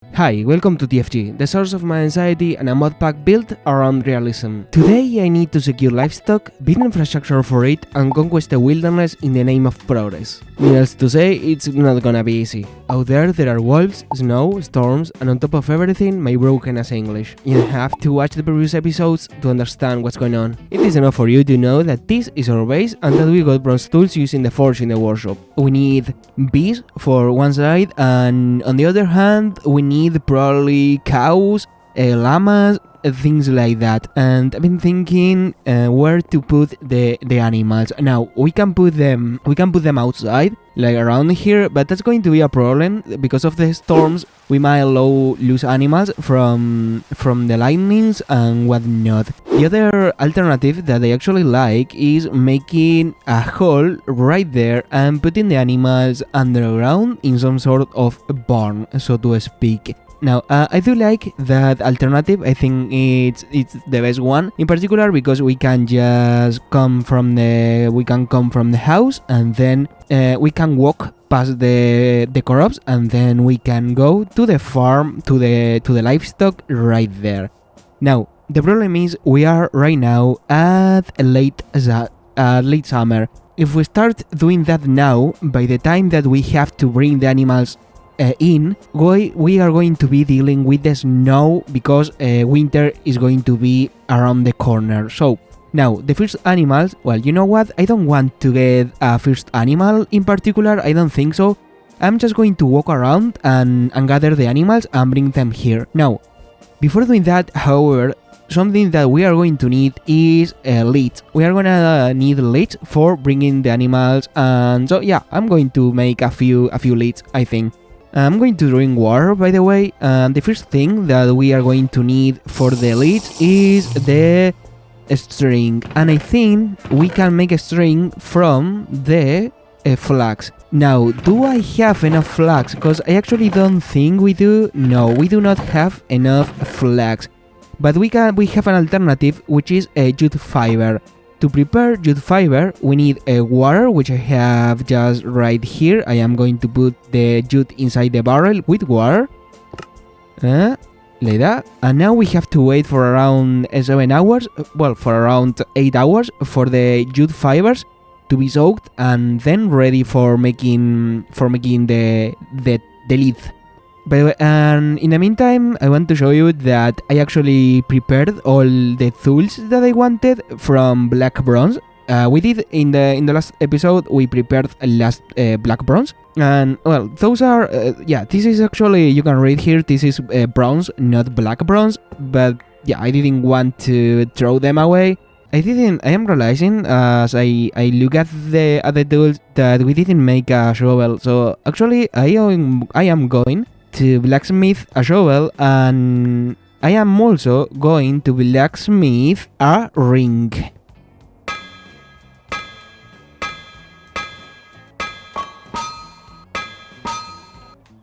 Hi, welcome to TFG, the source of my anxiety and a modpack built around realism. Today I need to secure livestock, build infrastructure for it, and conquest the wilderness in the name of progress. Needless to say, it's not gonna be easy. Out there are wolves, snow, storms, and on top of everything, my broken ass English. You have to watch the previous episodes to understand what's going on. It is enough for you to know that this is our base and that we got bronze tools using the forge in the workshop. We need bees for one side, and on the other hand, we need probably cows, llamas, things like that. And I've been thinking where to put the animals. Now we can put them outside, like around here, but that's going to be a problem because of the storms. We might lose animals from the lightnings and whatnot. The other alternative that I actually like is making a hole right there and putting the animals underground in some sort of barn, so to speak. Now, I do like that alternative. I think it's the best one, in particular because we can just come from the house, and then we can walk past the crops, and then we can go to the farm, to the livestock right there. Now, the problem is we are right now at late summer. If we start doing that now, by the time that we have to bring the animals we are going to be dealing with the snow because winter is going to be around the corner. So now the first animals, well, you know what, I don't want to get a first animal in particular, I don't think so. I'm just going to walk around and gather the animals and bring them here. Now, before doing that, however, something that we are going to need is leads. We are gonna need leads for bringing the animals, and so yeah, I'm going to make a few leads, I think. I'm going to drink water, by the way. The first thing that we are going to need for the leads is the string, and I think we can make a string from the flags. Now, do I have enough flags? Because I actually don't think we do. No, we do not have enough flags, but we have an alternative, which is a jute fiber. To prepare jute fiber, we need a water, which I have just right here. I am going to put the jute inside the barrel with water. Like that. And now we have to wait for around 7 hours, well, for around 8 hours for the jute fibers to be soaked and then ready for making the lead. By the way, and in the meantime, I want to show you that I actually prepared all the tools that I wanted from black bronze. We did in the last episode, we prepared last black bronze, and well, those are this is actually, you can read here, this is bronze, not black bronze, but yeah, I didn't want to throw them away. I am realizing as I look at the tools that we didn't make a shovel, so actually I am going to blacksmith a shovel, and I am also going to blacksmith a ring.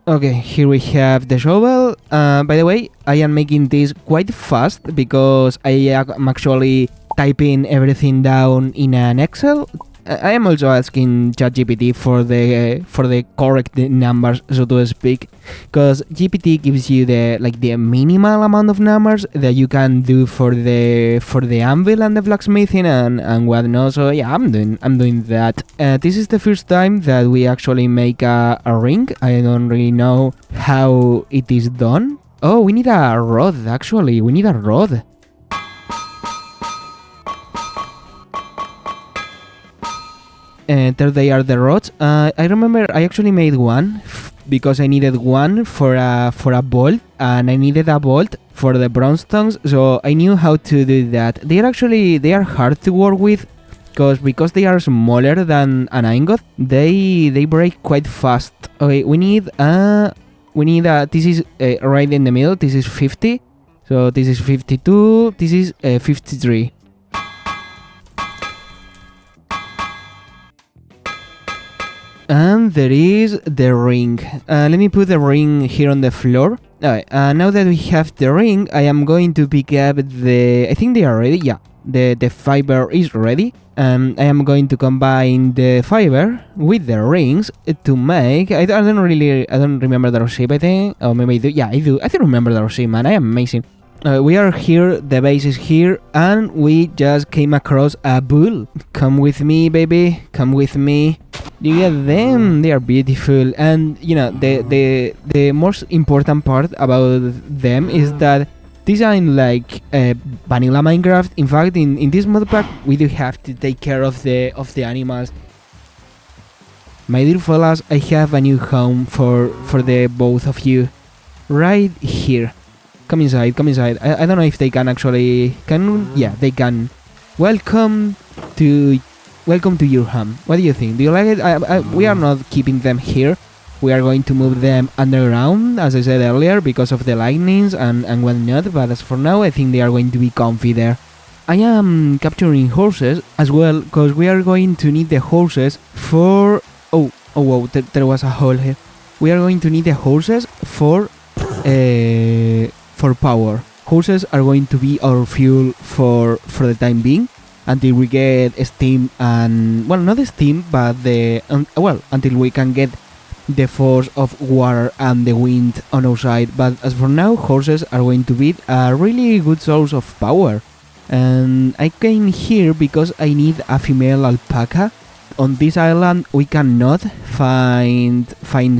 Okay, here we have the shovel. By the way, I am making this quite fast because I am actually typing everything down in an Excel. I am also asking ChatGPT for the correct numbers, so to speak, because GPT gives you the minimal amount of numbers that you can do for the anvil and the blacksmithing and whatnot. So yeah, I'm doing that. This is the first time that we actually make a ring. I don't really know how it is done. Oh, we need a rod. Actually, we need a rod. There they are, the rods. I remember I actually made one because I needed one for a bolt, and I needed a bolt for the bronze tongues, so I knew how to do that. They are hard to work with because they are smaller than an ingot. They break quite fast. Okay, we need this is right in the middle. This is 50, so this is 52. This is 53. And there is the ring. Let me put the ring here on the floor. Alright, now that we have the ring, I am going to pick up I think they are ready. Yeah, the fiber is ready. I am going to combine the fiber with the rings to make. I don't remember the recipe, I think. Or maybe I do. Yeah, I do. I think remember the recipe, man. I am amazing. We are here, the base is here, and we just came across a bull. Come with me, baby. Come with me. You get them? They are beautiful. And, you know, the most important part about them is that these aren't like vanilla Minecraft. In fact, in this mod pack, we do have to take care of the animals. My dear fellas, I have a new home for the both of you. Right here. Come inside, come inside. I don't know if they can actually... Yeah, they can. Welcome to your home. What do you think? Do you like it? We are not keeping them here. We are going to move them underground, as I said earlier, because of the lightnings and whatnot. But as for now, I think they are going to be comfy there. I am capturing horses as well, because we are going to need the horses for... Oh, wow, there was a hole here. We are going to need the horses for power. Horses are going to be our fuel for the time being, until we get steam and... Well, not steam, but until we can get the force of water and the wind on our side. But as for now, horses are going to be a really good source of power. And I came here because I need a female alpaca. On this island we cannot find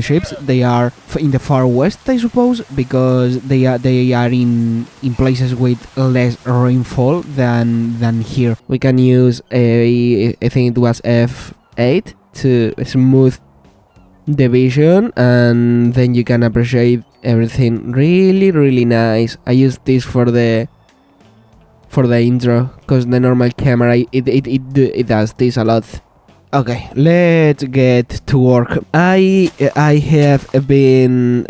ships. They are in the far west, I suppose, because they are in places with less rainfall than here. We can use I think it was F8 to smooth the vision, and then you can appreciate everything really nice. I use this for the intro, because the normal camera it does this a lot. Okay, let's get to work. I have been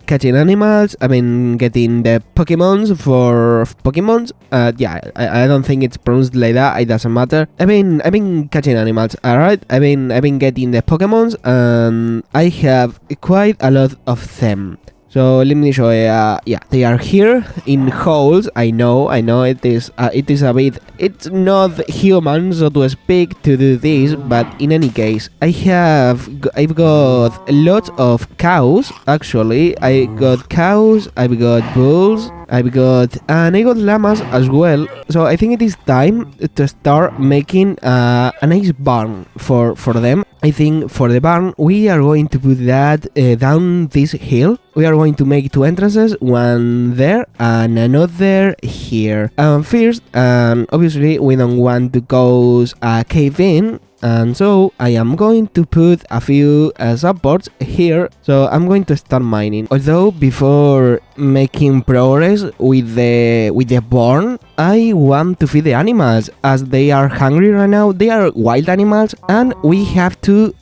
catching animals. I've been getting the Pokemons for Pokemons. Yeah, I don't think it's pronounced like that. It doesn't matter. I've been catching animals. All right. I've been getting the Pokemons, and I have quite a lot of them. So let me show you. Yeah, they are here in holes. I know. It is a bit. It's not human, so to speak, to do this. But in any case, I've got lots of cows. Actually, I got cows. I've got bulls. I got llamas as well. So I think it is time to start making a nice barn for them. I think for the barn we are going to put that down this hill. We are going to make two entrances, one there and another here. First, obviously we don't want to cause a cave in. And so I am going to put a few supports here. So I'm going to start mining. Although before making progress with the barn, I want to feed the animals as they are hungry right now. They are wild animals, and we have to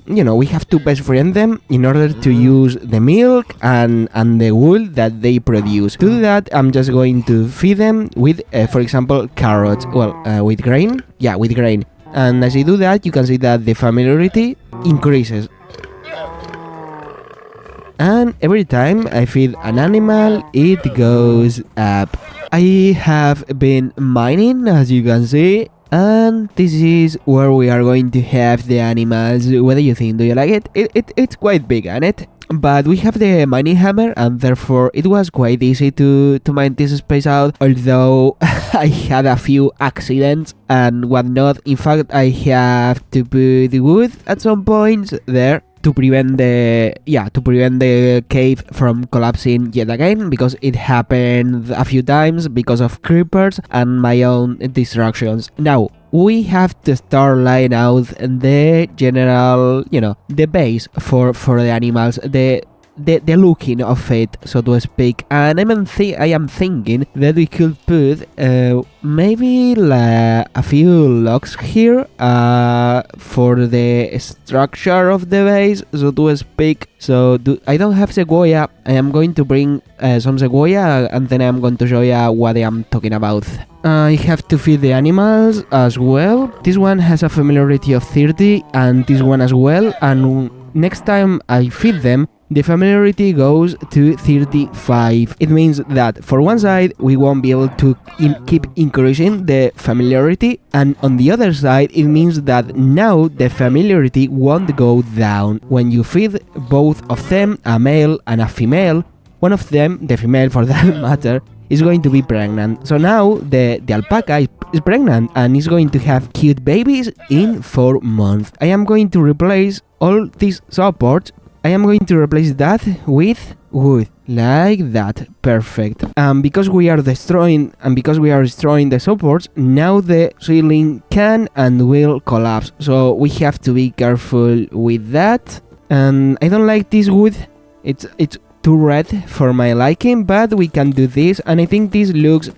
best friend them in order to use the milk and the wool that they produce. To do that, I'm just going to feed them with, for example, carrots. Well, with grain. Yeah, with grain. And as I do that, you can see that the familiarity increases. And every time I feed an animal, it goes up. I have been mining, as you can see, and this is where we are going to have the animals. What do you think? Do you like it? It's quite big, isn't it? But we have the mining hammer, and therefore it was quite easy to mine this space out, although I had a few accidents and whatnot. In fact, I have to put the wood at some points there to prevent the cave from collapsing yet again, because it happened a few times because of creepers and my own distractions. Now we have to start laying out the general, the base for the animals, the looking of it, so to speak. And I am thinking that we could put maybe a few logs here for the structure of the base, so to speak. So I don't have sequoia. I am going to bring some sequoia, and then I'm going to show you what I am talking about. I have to feed the animals as well. This one has a familiarity of 30, and this one as well. And next time I feed them, the familiarity goes to 35. It means that for one side we won't be able to keep increasing the familiarity, and on the other side it means that now the familiarity won't go down. When you feed both of them, a male and a female, one of them, the female for that matter, is going to be pregnant. So now the alpaca is pregnant and is going to have cute babies in 4 months. I am going to replace all these supports. I am going to replace that with wood, like that. Perfect. Because we are destroying the supports, now the ceiling can and will collapse. So we have to be careful with that. And I don't like this wood. It's too red for my liking, but we can do this, and I think this looks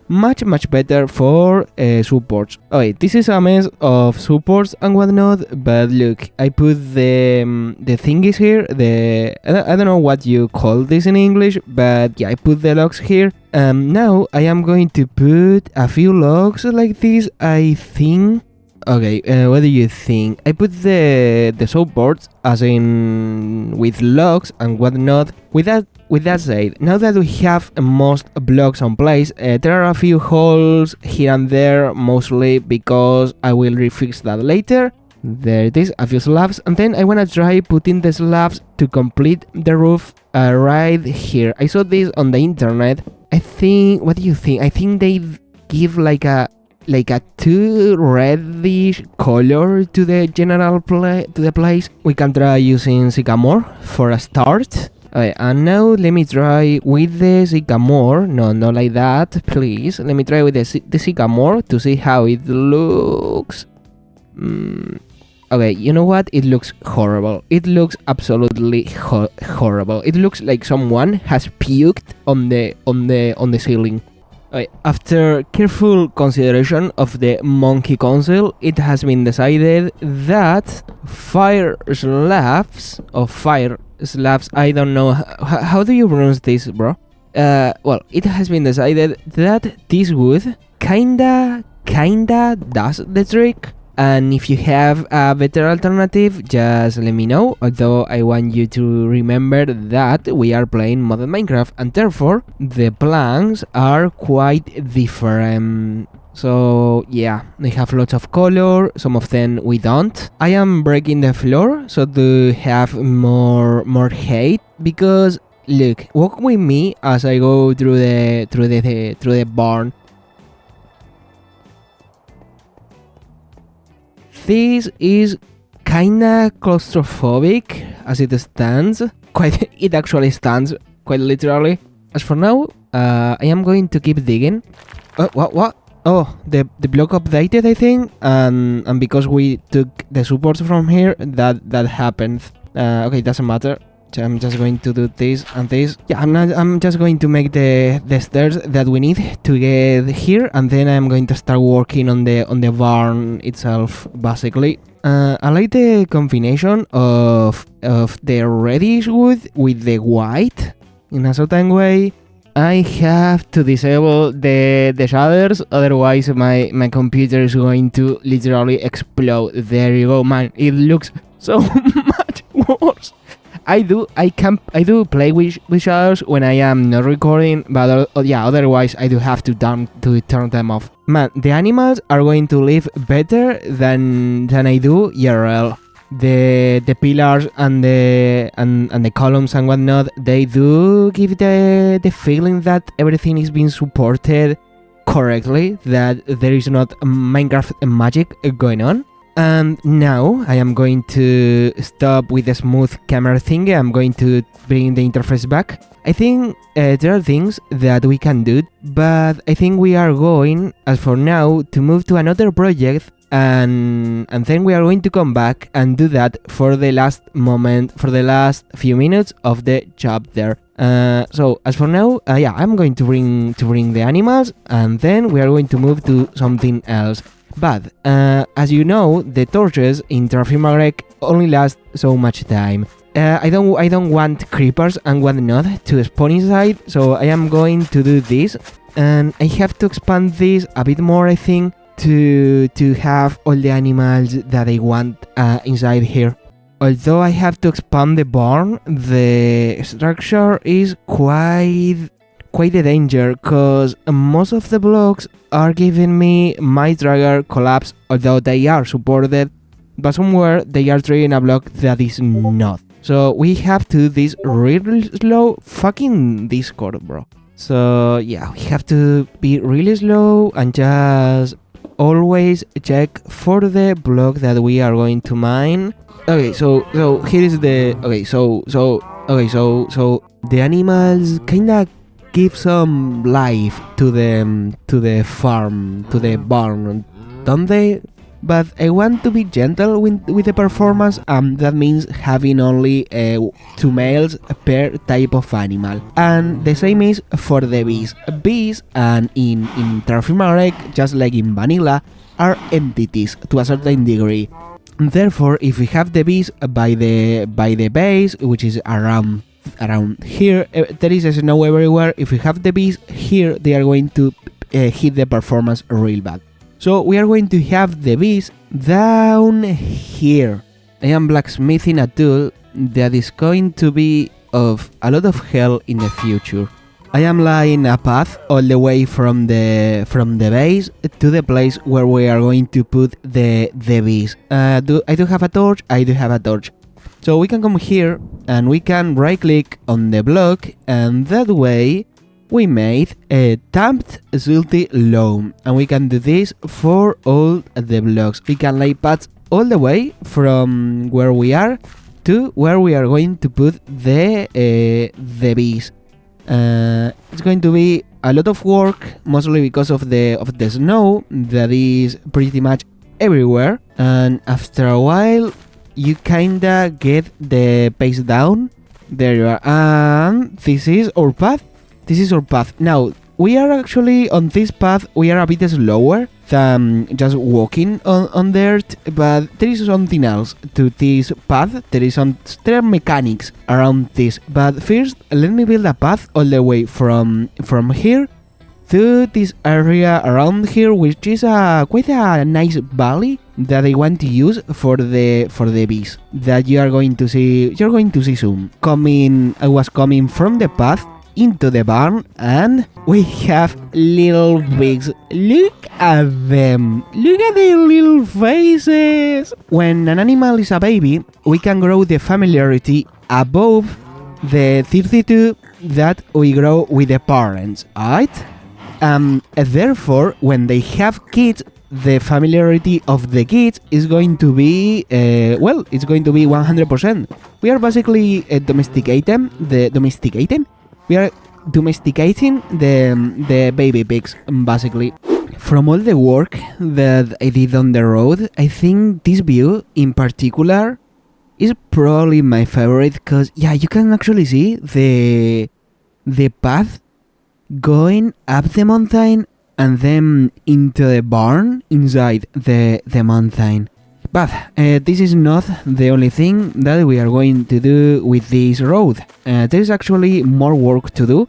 much better for supports. Okay, this is a mess of supports and whatnot, but look, I put the thingies here, I don't know what you call this in English, but yeah, I put the logs here. Now I am going to put a few logs like this, I think. Okay, what do you think? I put the supports as in with logs and whatnot. With that said, now that we have most blocks on place, there are a few holes here and there, mostly because I will refix that later. There it is, a few slabs, and then I wanna try putting the slabs to complete the roof right here. I saw this on the internet. I think, what do you think? I think they give like a too reddish color to the general to the place. We can try using sycamore for a start. Okay, and now let me try with the sycamore. No, not like that, please. Let me try with the sycamore to see how it looks. Okay, you know what? It looks horrible. It looks absolutely horrible. It looks like someone has puked on the ceiling. After careful consideration of the Monkey Council, it has been decided that fire slabs, I don't know, how do you pronounce this, bro? Well, it has been decided that this wood kinda does the trick. And if you have a better alternative, just let me know, although I want you to remember that we are playing modded Minecraft, and therefore the planks are quite different. So yeah, they have lots of color, some of them we don't. I am breaking the floor so to have more height, because look, walk with me as I go through the barn. This is kinda claustrophobic as it stands. It actually stands quite literally. As for now, I am going to keep digging. What? Oh, the block updated, I think, and because we took the supports from here, that happened. Okay, doesn't matter. I'm just going to do this and this. Yeah, I'm just going to make the stairs that we need to get here, and then I'm going to start working on the barn itself, basically. I like the combination of the reddish wood with the white in a certain way. I have to disable the shaders, otherwise my computer is going to literally explode. There you go, man. It looks so much worse. I do play with shadows when I am not recording, but yeah, otherwise I do have to turn them off. Man, the animals are going to live better than I do IRL. The pillars and the columns and whatnot, they do give the feeling that everything is being supported correctly, that there is not Minecraft magic going on. And now I am going to stop with the smooth camera thing. I'm going to bring the interface back. I think there are things that we can do, but I think we are going, as for now, to move to another project, and then we are going to come back and do that for the last few minutes of the chapter. So as for now, yeah, I'm going to bring the animals, and then we are going to move to something else. But as you know, the torches in Terraform Greg only last so much time. I don't want creepers and whatnot to spawn inside, so I am going to do this, and I have to expand this a bit more, I think, to have all the animals that I want inside here. although I have to expand the barn, the structure is quite a danger, cause most of the blocks are giving me my dragger collapse, although they are supported, but somewhere they are triggering a block that is not. So we have to do this really slow. Fucking Discord, bro. So yeah, we have to be really slow and just always check for the block that we are going to mine. Okay, so here is the so the animals kinda give some life to the farm, to the barn, don't they? But I want to be gentle with the performance, that means having only 2 males per type of animal. And the same is for the bees. Bees, and in Terraform, just like in vanilla, are entities to a certain degree. Therefore, if we have the bees by the base, which is around here, there is snow everywhere. If we have the bees here, they are going to hit the performance real bad. So we are going to have the bees down here. I am blacksmithing a tool that is going to be of a lot of help in the future. I am laying a path all the way from the base to the place where we are going to put the bees. I do have a torch? I do have a torch. So we can come here and we can right click on the block, and that way we made a tamped salty loam, and we can do this for all the blocks. We can lay paths all the way from where we are to where we are going to put the bees. It's going to be a lot of work, mostly because of the snow that is pretty much everywhere, and after a while you kinda get the pace down. There you are, and this is our path. Now, we are actually on this path, we are a bit slower than just walking on dirt, but there is something else to this path. There are mechanics around this. But first, let me build a path all the way from here to this area around here, which is quite a nice valley that I want to use for the bees that you are going to see soon. I was coming from the path into the barn, and we have little pigs. Look at them. Look at their little faces. When an animal is a baby, we can grow the familiarity above the 32 that we grow with the parents, alright? Therefore, when they have kids, the familiarity of the kids is going to be, it's going to be 100%. We are basically domesticating the baby pigs, basically. From all the work that I did on the road, I think this view in particular is probably my favorite, because yeah, you can actually see the path going up the mountain and then into the barn inside the mountain. But this is not the only thing that we are going to do with this road. There is actually more work to do,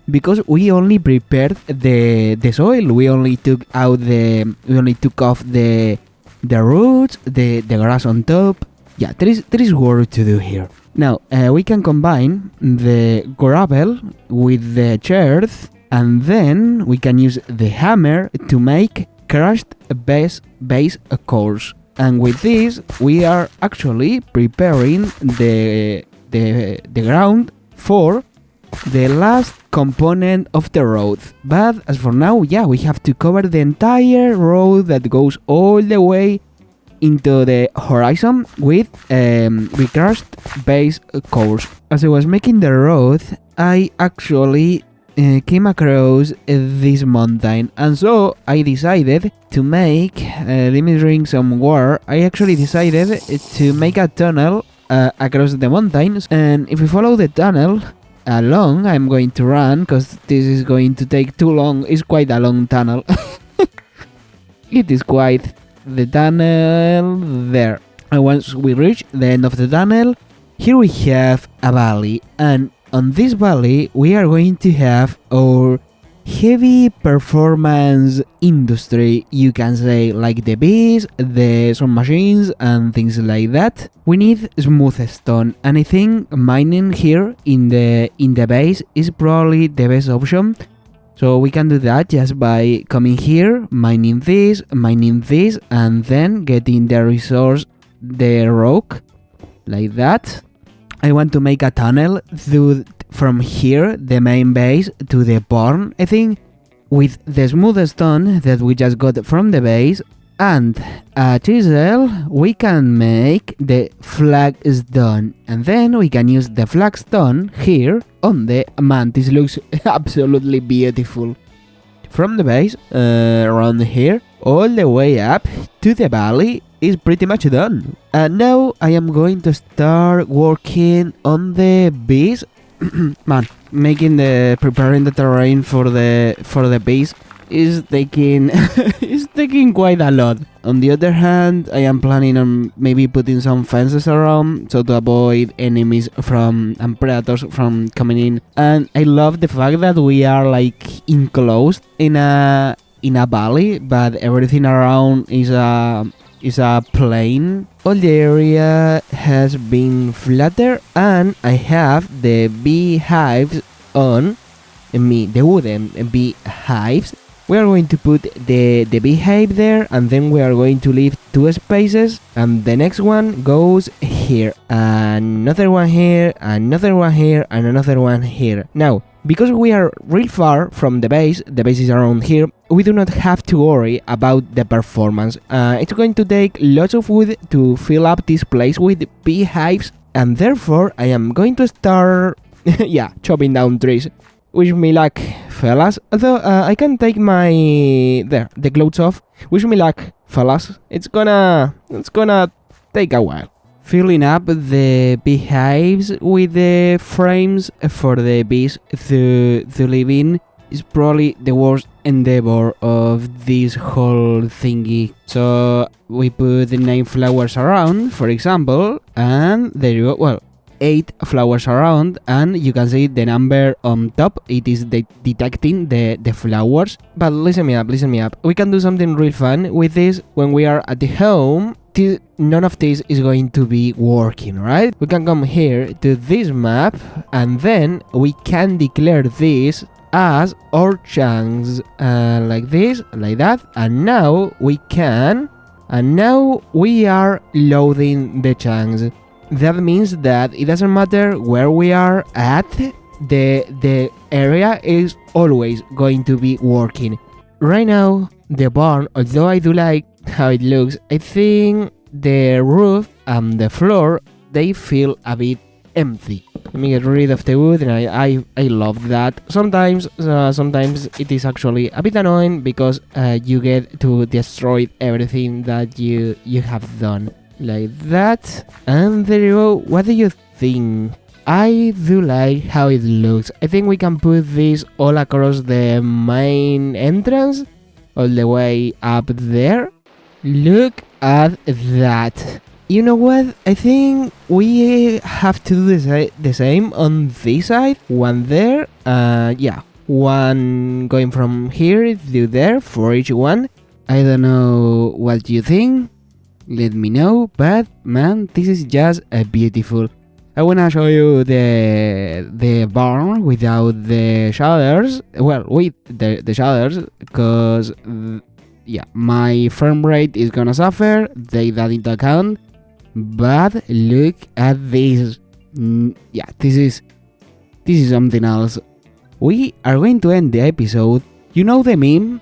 because we only prepared the soil. We only took off the roots, the grass on top. Yeah, there is work to do here. Now we can combine the gravel with the earth, and then we can use the hammer to make crushed base cores. And with this, we are actually preparing the ground for the last component of the road. But as for now, yeah, we have to cover the entire road that goes all the way into the horizon with crushed base cores. As I was making the road, I actually came across this mountain, and so I decided to make, let me drink some water. I actually decided to make a tunnel across the mountains, and if we follow the tunnel along, I'm going to run because this is going to take too long. It's quite a long tunnel. It is quite the tunnel there. And once we reach the end of the tunnel, here we have a valley, and on this valley we are going to have our heavy performance industry, you can say, like the bees, the some machines and things like that, we need smooth stone, and I think mining here in the base is probably the best option. So we can do that just by coming here, mining this, and then getting the resource, the rock, like that. I want to make a tunnel from here, the main base, to the barn, I think, with the smooth stone that we just got from the base, and a chisel, we can make the flagstone, and then we can use the flagstone here on the man. This looks absolutely beautiful. From the base, around here, all the way up to the valley is pretty much done. And now I am going to start working on the bees. Man, preparing the terrain for the base is taking is taking quite a lot. On the other hand, I am planning on maybe putting some fences around so to avoid enemies and predators from coming in. And I love the fact that we are like enclosed in a valley, but everything around is a plain. All the area has been flattered, and I have the beehives on me, the wooden beehives. We are going to put the beehive there, and then we are going to leave 2 spaces, and the next one goes here, another one here, another one here, and another one here. Now, because we are real far from the base is around here, we do not have to worry about the performance. It's going to take lots of wood to fill up this place with beehives, and therefore I am going to start chopping down trees. Wish me luck, fellas. Although I can take the clothes off. Wish me luck, fellas. It's gonna take a while. Filling up the beehives with the frames for the bees to live in is probably the worst endeavor of this whole thingy. So we put the 9 flowers around, for example, and there you go. Well, 8 flowers around, and you can see the number on top. It is detecting the flowers. But listen me up. We can do something real fun with this when we are at the home. None of this is going to be working, right? We can come here to this map, and then we can declare this as our chunks, like this, like that, and now we are loading the chunks. That means that it doesn't matter where we are at, the area is always going to be working. Right now, the barn, although I do like how it looks, I think the roof and the floor, they feel a bit empty. Let me get rid of the wood, and I love that. Sometimes it is actually a bit annoying because you get to destroy everything that you have done. Like that, and there you go. What do you think? I do like how it looks. I think we can put this all across the main entrance, all the way up there. Look at that. You know what? I think we have to do the same on this side. One there, one going from here to there for each one. I don't know what you think. Let me know, but man, this is just beautiful. I wanna show you the barn without the shaders. Well, with the shaders, because my frame rate is gonna suffer. Take that into account. But look at this. This is something else. We are going to end the episode. You know the meme?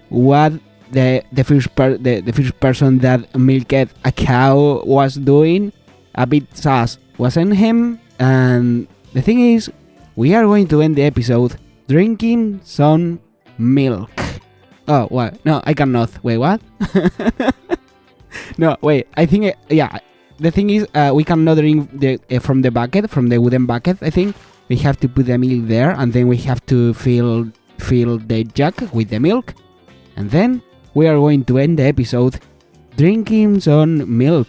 What the first person that milked a cow was doing? A bit sus, wasn't him? And the thing is, we are going to end the episode drinking some milk. Oh, what? No, I cannot. Wait, what? No, wait. I think, the thing is, we cannot drink from the wooden bucket. I think we have to put the milk there, and then we have to fill the jug with the milk, and then we are going to end the episode drinking some milk.